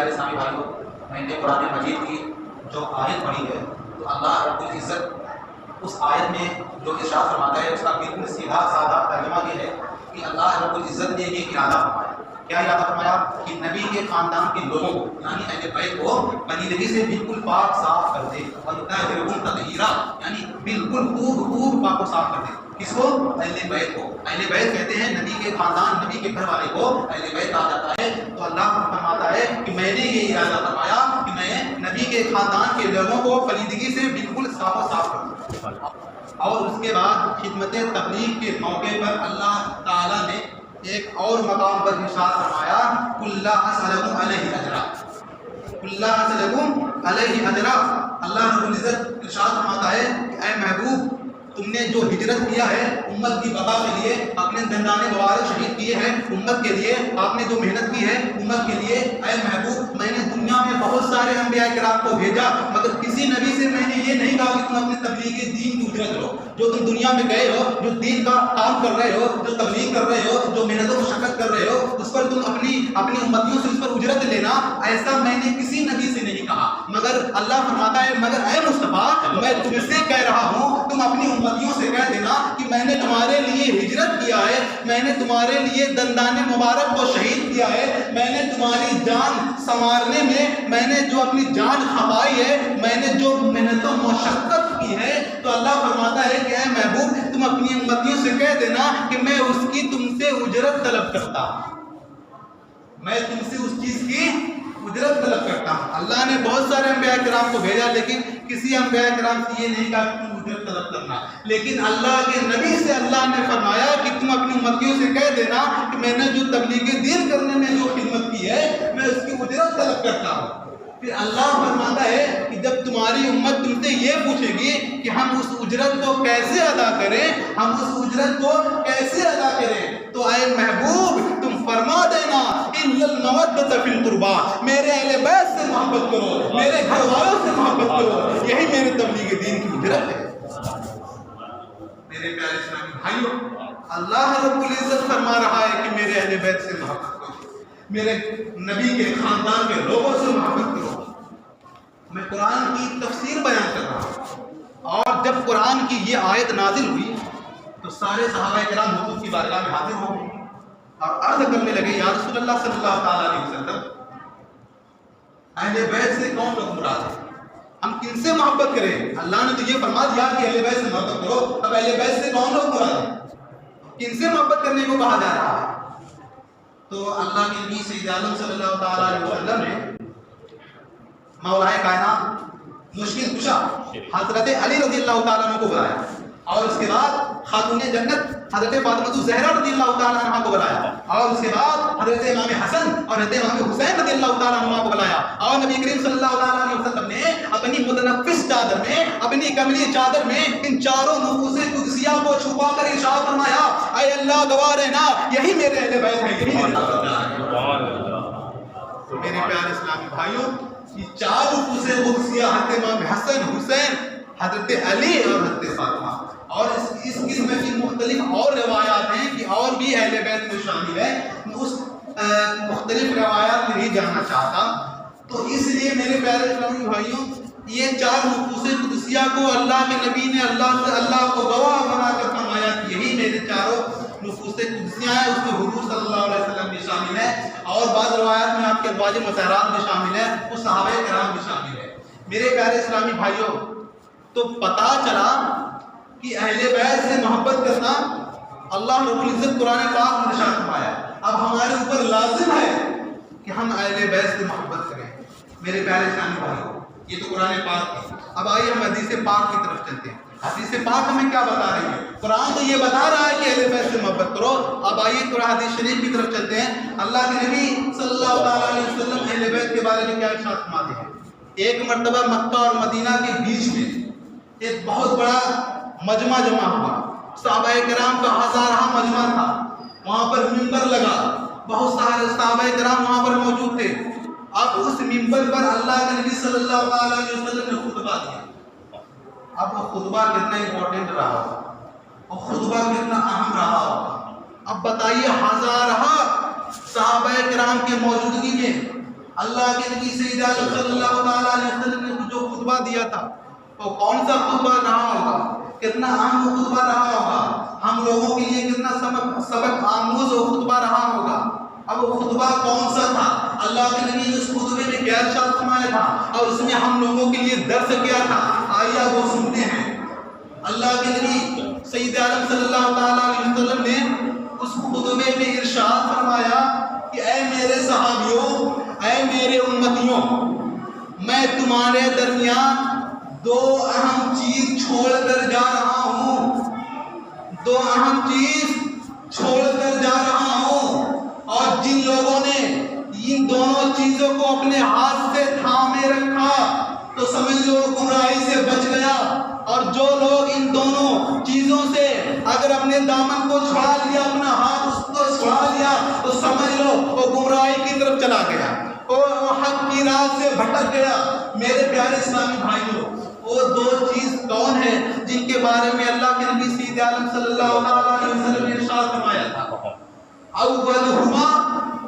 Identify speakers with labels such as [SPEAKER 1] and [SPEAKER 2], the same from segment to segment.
[SPEAKER 1] پیارے اسلامی بھائیوں، میں نے قرآن مجید کی جو آیت پڑھی ہے تو اللہ رب العزت اس آیت میں جو ارشاد فرماتا ہے اس کا بالکل سیدھا سادہ ترجمہ یہ ہے کہ اللہ رب العزت نے یہ ارادہ فرمایا. کیا ارادہ فرمایا؟ کہ نبی کے خاندان کے لوگوں کو یعنی اہل بیت کو پلیدگی سے بالکل پاک صاف کر دے اور تطہیرا یعنی بالکل خوب پاک و صاف کر دے. کس کو؟ اہل بیت کو. اہل بیت کہتے ہیں نبی کے خاندان، نبی کے گھر والے کو اہل بیت کہا جاتا ہے. تو اللہ فرماتا ہے کہ میں نے یہ ارادہ فرمایا کہ میں نبی کے خاندان کے لوگوں کو پلیدگی سے بالکل صاف و صاف کر دوں. اور اس کے بعد خدمت تبلیغ کے موقع پر اللہ تعالیٰ نے ایک اور مقام پر ارشاد فرمایا قُل لَا أَسْأَلُكُمْ عَلَيْهِ أَجْرًا. قُل لَا أَسْأَلُكُمْ عَلَيْهِ أَجْرًا. اللہ رب العزت ارشاد فرماتا ہے کہ اے محبوب تم نے جو ہجرت کیا ہے امت کی بقا کے لیے، اپنے دندان مبارک شہید کیے ہیں امت کے لیے، آپ نے جو محنت کی ہے امت کے لیے، اے محبوب میں نے دنیا میں بہت سارے انبیاء کرام کو بھیجا مگر کسی نبی سے میں نے یہ نہیں کہا کہ تم اپنے تبلیغ دین کی اجرت لو. جو تم دنیا میں گئے ہو، جو دین کا کام کر رہے ہو، جو تبلیغ کر رہے ہو، جو محنت و مشقت کر رہے ہو، اس پر تم اپنی امتیوں سے اس پر اجرت لینا، ایسا میں نے کسی نبی سے نہیں کہا. مگر اللہ فرماتا ہے مگر اے مصطفیٰ میں تم سے کہہ رہا ہوں تم اپنی امتیوں سے کہہ دینا کہ میں نے تمہارے لیے ہجرت کیا ہے، میں نے تمہارے لیے دندان مبارک کو شہید کیا ہے، میں نے تمہاری جان سنوارنے میں نے جو اپنی جان کھپائی ہے، میں نے جو محنت و مشقت کی ہے. تو اللہ فرماتا ہے کہ اے محبوب تم اپنی امتیوں سے کہہ دینا کہ میں اس کی تم سے اجرت طلب کرتا ہوں، میں تم سے اس چیز کی اجرت طلب کرتا ہوں. اللہ نے بہت سارے انبیاء کرام کو بھیجا لیکن کسی انبیاء کرام سے یہ نہیں کہا کہ تم اجرت طلب کرنا. لیکن اللہ کے نبی سے اللہ نے فرمایا کہ تم اپنی امتیوں سے کہہ دینا کہ میں نے جو تبلیغ دین کرنے میں جو خدمت کی ہے میں اس کی اجرت طلب کرتا ہوں. پھر اللہ فرماتا ہے کہ جب تمہاری امت تم سے یہ پوچھے گی کہ ہم اس اجرت کو کیسے ادا کریں، ہم اس اجرت کو کیسے ادا کریں، تو اے محبوب تم فرما دینا ان المودۃ فی القربى، میرے اہل بیت سے محبت کرو، میرے گھر والوں سے محبت کرو، یہی میرے تبلیغ دین کی اجرت ہے. میرے پیارے اسلامی بھائیوں، اللہ رب العزت فرما رہا ہے کہ میرے اہل بیت سے محبت کرو، میرے نبی کے خاندان کے لوگوں سے محبت کرو. میں قرآن کی تفسیر بیان کر رہا ہوں اور جب قرآن کی یہ آیت نازل ہوئی تو سارے صحابہ کرام حضور کی بارگاہ میں حاضر ہو گئے اور عرض کرنے لگے یا رسول اللہ صلی اللہ تعالیٰ علیہ وسلم اہل بیت سے کون لوگ مراد ہیں، ہم کن سے محبت کریں؟ اللہ نے تو یہ فرما دیا کہ اہل بیت سے محبت کرو، اب اہل بیت سے کون لوگ مراد ہیں، کن سے محبت کرنے کو کہا جا رہا ہے؟ تو اللہ کے نبی سید عالم صلی اللہ تعالیٰ علیہ وسلم نے مولا کائنات مشکل کشا حضرت علی رضی اللہ تعالیٰ عنہ کو بلایا اور اس کے بعد خاتون جنت حضرت فاطمہ الزہرا رضی اللہ تعالیٰ عنہ کو بلایا اور اس کے بعد حضرت امام حسن اور حضرت امام حسین رضی اللہ تعالیٰ عنہ کو بلایا اور نبی کریم صلی اللہ تعالیٰ علیہ وسلم نے اپنی متنفس چادر میں، اپنی کملی چادر میں ان چاروں نفوس قدسیہ کو چھپا کر ارشاد فرمایا اے اللہ گواہ رہنا یہی میرے اہل بیت ہیں، یہی میرے پیارے اسلامی بھائیوں. یہ چار نفوس قدسیہ حضرت امام حسن، حسین، حضرت علی اور حضرت فاطمہ، اور اس قسم کی مختلف اور روایات ہیں کہ اور بھی اہل بیت میں شامل ہے. میں اس مختلف روایات میں نہیں جاننا چاہتا. تو اس لیے میرے پیارے اسلامی بھائیوں یہ چار نفوس قدسیہ کو اللہ کے نبی نے اللہ کو گواہ بنا کر فرمایا کہ یہی میرے چاروں نفوس قدسیہ ہیں. اس میں حضور صلی اللہ علیہ وسلم بھی شامل ہے اور بعض روایات میں آپ کے ازواج مطہرات بھی شامل ہے، وہ صحابہ کرام بھی شامل ہے. میرے پیارے اسلامی بھائیوں تو پتہ چلا کہ اہل بیت سے محبت کرنا اللہ رب العزت قرآن پاک میں ارشاد فرمایا. اب ہمارے اوپر لازم ہے کہ ہم اہل بیت سے محبت کریں. میرے پیارے اسلامی بھائیوں یہ تو قرآن پاک ہے. اب آئیے ہم حدیث پاک کی طرف چلتے ہیں. حدیث پاک ہمیں کیا بتا رہی ہے؟ قرآن تو یہ بتا رہا ہے کہ اہل بیت سے محبت کرو. اب آئیے قرآن حدیث شریف کی طرف چلتے ہیں. اللہ کے نبی صلی اللہ تعالیٰ علیہ وسلم اہل بیت کے بارے میں کیا ارشاد فرماتے ہیں؟ ایک مرتبہ مکہ اور مدینہ کے بیچ میں ایک بہت بڑا مجمع جمع ہوا. صحابہ کرام کا ہزارہ مجمع تھا. وہاں پر ممبر لگا، بہت سارے صحابہ کرام وہاں پر موجود تھے. اب اس ممبر پر اللہ کے نبی صلی اللہ تعالیٰ علیہ وسلم نے خطبہ دیا. اب وہ خطبہ کتنا امپورٹنٹ رہا ہوگا، وہ خطبہ کتنا اہم رہا ہوگا. اب بتائیے ہزارہ صحابہ کرام کی موجودگی میں اللہ کے نبی سیدنا صلی اللہ تعالیٰ علیہ وسلم نے جو خطبہ دیا تھا وہ کون سا خطبہ رہا ہوگا، کتنا اہم خطبہ رہا ہوگا، ہم لوگوں کے لیے کتنا سبق آموز وہ خطبہ رہا ہوگا۔ اب وہ خطبہ کون سا تھا، اللہ کے نبی نے اس خطبے میں کیا ارشاد فرمایا تھا اور اس میں ہم لوگوں کے لیے درس کیا تھا، آئیے وہ سنتے ہیں۔ اللہ کے نبی سید عالم صلی اللہ تعالیٰ علیہ وسلم نے اس خطبے میں ارشاد فرمایا کہ اے میرے صحابیوں، اے میرے امتیوں، میں تمہارے درمیان دو اہم چیز چھوڑ کر جا رہا ہوں، دو اہم چیز چھوڑ کر جا رہا ہوں، اور جن لوگوں نے ان دونوں چیزوں کو اپنے ہاتھ سے تھامے رکھا تو سمجھ لو گمراہی سے بچ گیا، اور جو لوگ ان دونوں چیزوں سے اگر اپنے دامن کو چھڑا لیا، اپنا ہاتھ اس کو چھڑا لیا تو سمجھ لو وہ گمراہی کی طرف چلا گیا، وہ حق کی راہ سے بھٹک گیا۔ میرے پیارے اسلامی بھائیوں، وہ دو چیز کون ہیں جن کے بارے میں اللہ کے نبی سید عالم صلی اللہ علیہ وسلم نے ارشاد فرمایا تھا؟ اولہما،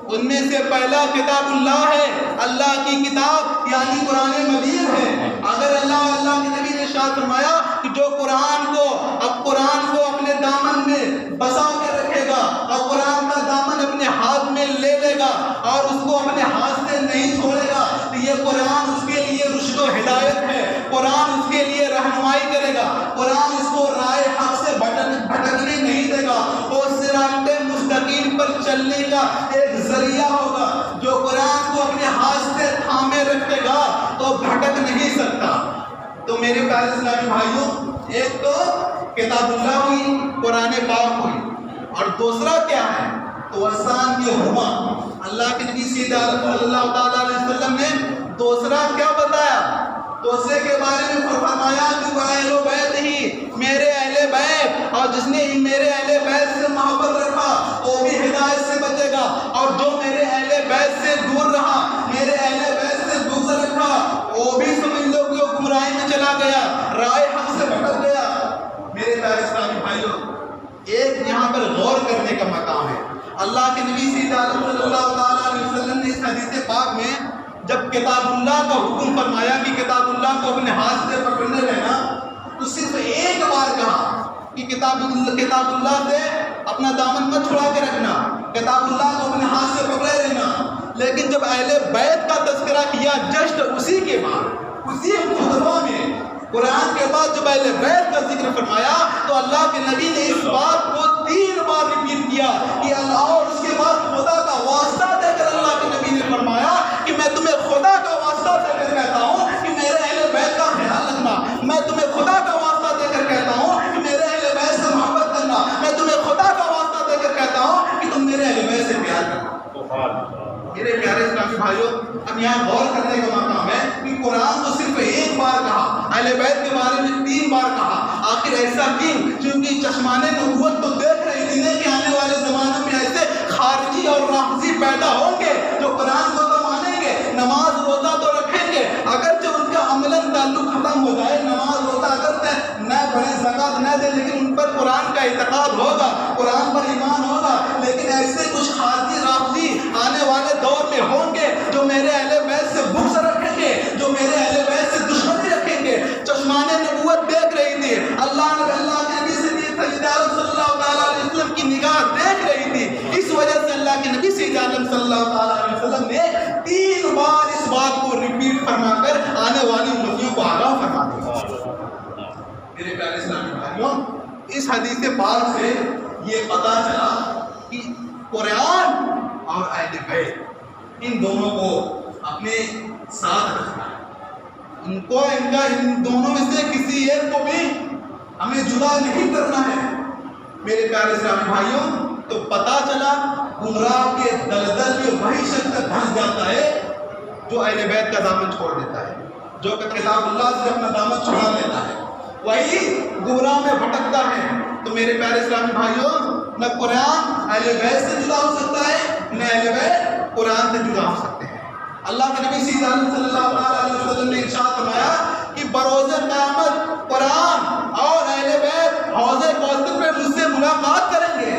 [SPEAKER 1] ان میں سے پہلا کتاب اللہ ہے، اللہ کی کتاب یعنی قرآن مجید ہے۔ اگر اللہ کے نبی نے ارشاد فرمایا کہ جو قرآن کو اپنے دامن میں بسا کے رکھے گا اور قرآن کا دامن اپنے ہاتھ میں لے لے گا اور اس کو اپنے ہاتھ سے نہیں چھوڑے گا تو یہ قرآن اس کے لیے رشد و ہدایت ہے، قرآن اس کے لیے رہنمائی کرے گا، قرآن اس کو راہ حق سے بھٹکنے نہیں دے گا، وہ صراط مستقیم پر چلنے کا ایک ذریعہ ہوگا۔ جو قرآن کو اپنے ہاتھ سے تھامے رکھے گا تو بھٹک نہیں سکتا۔ تو میرے پیارے اسلامی بھائیوں، ایک تو کتاب اللہ ہوئی، قرآن پاک ہوئی، اور دوسرا کیا ہے تو آسان یہ ہوا۔ اللہ کے نبی صلی اللہ تعالیٰ علیہ وسلم نے دوسرا کیا بتایا؟ دوسرے کے بارے میں فرمایا کہ وہ اہل بیت ہی، میرے اہل بیت، اور جس نے میرے اہل بیت سے محبت رکھا وہ بھی ہدایت سے بچے گا، اور جو میرے اہل بیت سے دور رہا، میرے اہل بیت سے دوسرا رکھا، وہ بھی سمجھ لو کہ وہ گمراہی میں چلا گیا، راہ حق سے بھٹک گیا۔ میرے پیارے اسلامی بھائیوں، ایک یہاں پر غور کرنے کا مقام ہے۔ اللہ کے نبی صلی اللہ تعالیٰ علیہ وسلم نے اس حدیث پاک میں جب کتاب اللہ کا حکم فرمایا کہ کتاب اللہ کو اپنے ہاتھ سے پکڑنے رہنا، تو صرف ایک بار کہا کہ کتاب اللہ سے اپنا دامن مت چھڑا کے رکھنا، کتاب اللہ کو اپنے ہاتھ سے پکڑے رہنا۔ لیکن جب اہل بیت کا تذکرہ کیا جسٹ اسی کے بعد، اسی خطبہ میں قرآن کے بعد جب اہل بیت کا ذکر فرمایا تو اللہ کے نبی نے اس بات کو 3 بار ریپیٹ کیا کہ اللہ، اور اس کے بعد خدا کا واسطہ دے کر اللہ کے نبی نے فرمایا کہ میں تمہیں خدا کا واسطہ دے کر کہتا ہوں کہ میرے اہل بیت کا خیال رکھنا، میں تمہیں خدا کا واسطہ دے کر کہتا ہوں کہ میرے اہل بیت سے محبت کرنا، میں تمہیں خدا کا واسطہ دے کر کہتا ہوں کہ تم میرے اہل بیت سے پیار کرنا۔ میرے پیارے اسلامی بھائیوں، اب یہاں غور کرنے کا مقام ہے کہ قرآن تو صرف ایک بار کہا، اہل بیت کے بارے میں 3 بار کہا، آخر ایسا کیوں؟ کیونکہ چشمان نبوت تو دیکھ رہی تھی کہ آنے والے زمانے میں ایسے خارجی اور رافضی پیدا ہوں گے جو قرآن کو تو مانیں گے، نماز روزہ تو رکھیں گے، اگرچہ ان کا عملاً تعلق ختم ہو جائے، نماز روزہ اگرچہ نہ پڑھیں، زکوٰۃ نہ دیں، لیکن ان پر قرآن کا اعتقاد ہوگا، قرآن پر ایمان ہوگا۔ لیکن ایسے کچھ خارجی رافضی آنے والے دور میں ہوں گے جو میرے اہل بیت سے بغض رکھیں گے، جو میرے اہل بیت سے دشمنی رکھیں گے۔ چشمان نبوت دیکھ رہی تھی، اللہ کے نبی سے صلی اللہ تعالیٰ علیہ وسلم کی نگاہ دیکھ رہی تھی، اس وجہ سے اللہ کے نبی صلی اللہ تعالیٰ علیہ وسلم نے 3 بار اس بات کو ریپیٹ فرما کر آنے والی امتیوں کو آگاہ فرما دیا۔ میرے پیارے اسلامی بھائیوں، اس حدیث پاک سے یہ پتہ چلا کہ قرآن اور اہل بیت ان دونوں کو اپنے ساتھ رکھنا ہے، ان دونوں میں سے کسی ایک کو بھی ہمیں جدا نہیں کرنا ہے۔ میرے پیارے اسلامی بھائیوں، تو پتہ چلا گمراہ کے دلدل میں وہی شخص پھنس جاتا ہے جو اہل بیت کا دامن چھوڑ دیتا ہے، جو کہ کتاب اللہ سے اپنا دامن چھڑا لیتا ہے، وہی گمراہ میں بھٹکتا ہے۔ تو میرے پیارے اسلامی بھائیوں، نہ قرآن اہل بیت سے جدا ہو سکتا ہے، نہ اہل بیت قرآن سے جدا ہو سکتے ہیں۔ اللہ کے نبی صلی اللہ علیہ وسلم نے ارشاد فرمایا کہ بروز قیامت قرآن اور اہل بیت حوض کوثر پہ مجھ سے ملاقات کریں گے۔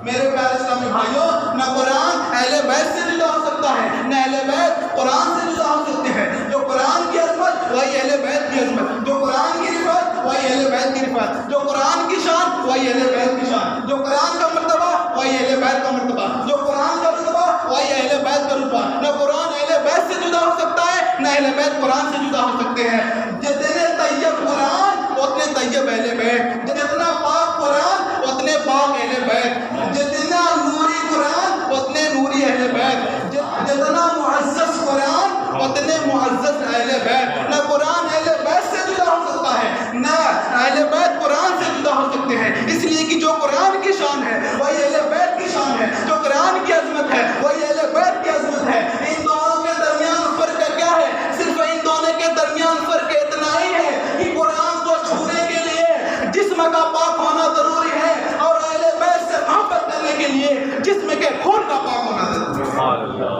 [SPEAKER 1] میرے پیارے اسلامی بھائیوں، نہ قرآن اہل بیت سے جدا ہو سکتا ہے، نہ اہل بیت قرآن سے جدا ہو سکتے ہیں۔ جو قرآن کی عظمت وہی اہل بیت کی عظمت، جو قرآن کی رفعت وہی اہل بیت کی رفعت، جو قرآن کی شان وہی اہل بیت کی شان، جو قرآن کا مرتبہ وہی اہل بیت کا مرتبہ، جو قرآن کا رتبہ وہی اہل بیت کا رتبہ۔ نہ قرآن اہل بیت سے جدا ہو سکتا ہے، نہ اہل بیت قرآن سے جدا ہو سکتے ہیں۔ جتنے طیب قرآن اتنے طیب اہل بیت، جتنا پاک قرآن اتنے پاک اہل بیت، جتنا نوری قرآن اتنے نوری اہل بیت، جتنا معزز قرآن اتنے معزز اہل بیت۔ نہ قرآن اہل بیت سے جدا ہو سکتا ہے، نہ اہل بیت قرآن سے جدا ہو سکتے ہیں، اس لیے کہ جو قرآن کی شان ہے وہی اہل بیت کی شان ہے، جو قرآن کی عظمت ہے وہی اہل بیت کی عظمت ہے۔ ان دونوں کے درمیان فرق کیا ہے؟ صرف ان دونوں کے درمیان فرق اتنا ہی ہے کہ قرآن کو چھونے کے لیے جسم کا پاک ہونا ضروری ہے، اور اہل بیت سے محبت کرنے کے لیے جسم کے خون کا پاک ہونا ضروری ہے۔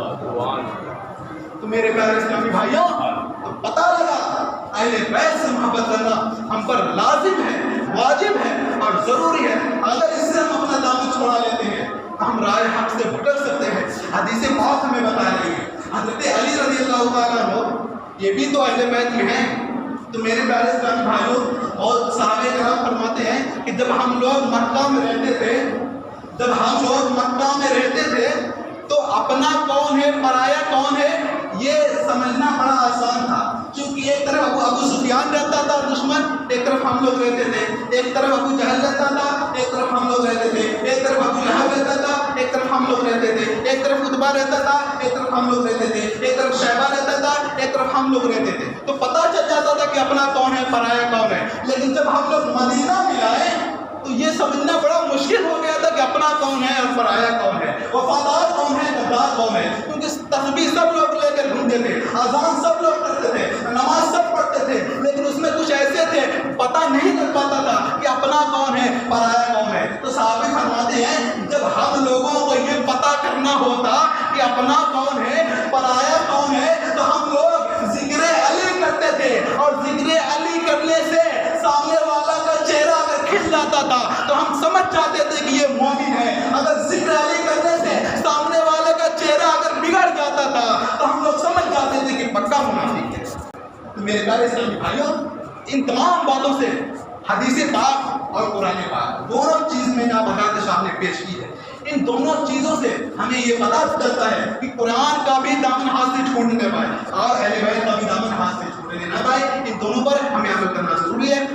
[SPEAKER 1] تو میرے پیارے اسلامی بھائیوں، پتہ لگا اہل بیت سے محبت کرنا ہم پر لازم ہے، واجب ہے اور ضروری ہے۔ اگر اس سے ہم اپنا دامن چھوڑا لیتے ہیں ہم رائے حق سے بھٹک سکتے ہیں۔ حدیث پاک ہمیں بتا رہی ہے، حضرت علی رضی اللہ تعالیٰ عنہ یہ بھی تو اہل بیت میں ہیں۔ تو میرے پیارے اسلامی بھائیوں اور صحابہ کرام فرماتے ہیں کہ جب ہم لوگ مکہ میں رہتے تھے تو اپنا کون ہے پرایا کون ہے یہ سمجھنا بڑا آسان تھا، کیونکہ ایک طرف ابو سفیان رہتا تھا دشمن، ایک طرف ہم لوگ رہتے تھے، ایک طرف ابو جہل رہتا تھا، ایک طرف ہم لوگ رہتے تھے، ایک طرف ابو لہب رہتا تھا، ایک طرف ہم لوگ رہتے تھے، ایک طرف عتبہ رہتا تھا، ایک طرف ہم لوگ رہتے تھے، ایک طرف شیبہ رہتا تھا، ایک طرف ہم لوگ رہتے تھے۔ تو پتہ چل جاتا تھا کہ اپنا کون ہے پرایا کون ہے۔ لیکن جب ہم لوگ مدینہ میں آئے تو یہ سمجھنا بڑا مشکل ہو گیا تھا کہ اپنا کون ہے اور پرایا کون ہے، وفادار کون ہے غدار کون ہے، کیونکہ تسبیح سب لوگ لے کر گھومتے تھے، اذان سب لوگ کرتے تھے، نماز سب پڑھتے تھے، لیکن اس میں کچھ ایسے تھے پتہ نہیں لگ پاتا تھا کہ اپنا کون ہے پرایا کون ہے۔ تو صحابہ فرماتے ہیں جب ہم لوگوں کو یہ پتہ کرنا ہوتا کہ اپنا کون ہے پرایا کون ہے تو ہم لوگ ذکر علی کرتے تھے، اور ذکر علی کرنے سے سامنے والا کا چہرہ اگر کھل جاتا تھا تو ہم سمجھ جاتے تھے کہ یہ مومن ہے۔ اگر ذکر علی کرنے سے سامنے والے کا چہرہ اگر بگڑ جاتا تھا تو ہم لوگ سمجھ جاتے تھے کہ پکا منافق ہے۔ تو میرے پیارے اسلامی بھائیوں، ان تمام باتوں سے حدیث پاک اور قرآن پاک دونوں چیز میں نے آپ حضرات کے سامنے پیش کی ہے۔ ان دونوں چیزوں سے ہمیں یہ پتہ چلتا ہے کہ قرآن کا بھی دامن ہاتھ سے چھوڑنے نہ پائے اور اہل بیت کا بھی دامن ہاتھ سے چھوڑنے نہ پائے۔ ان دونوں پر ہمیں عمل کرنا ضروری ہے۔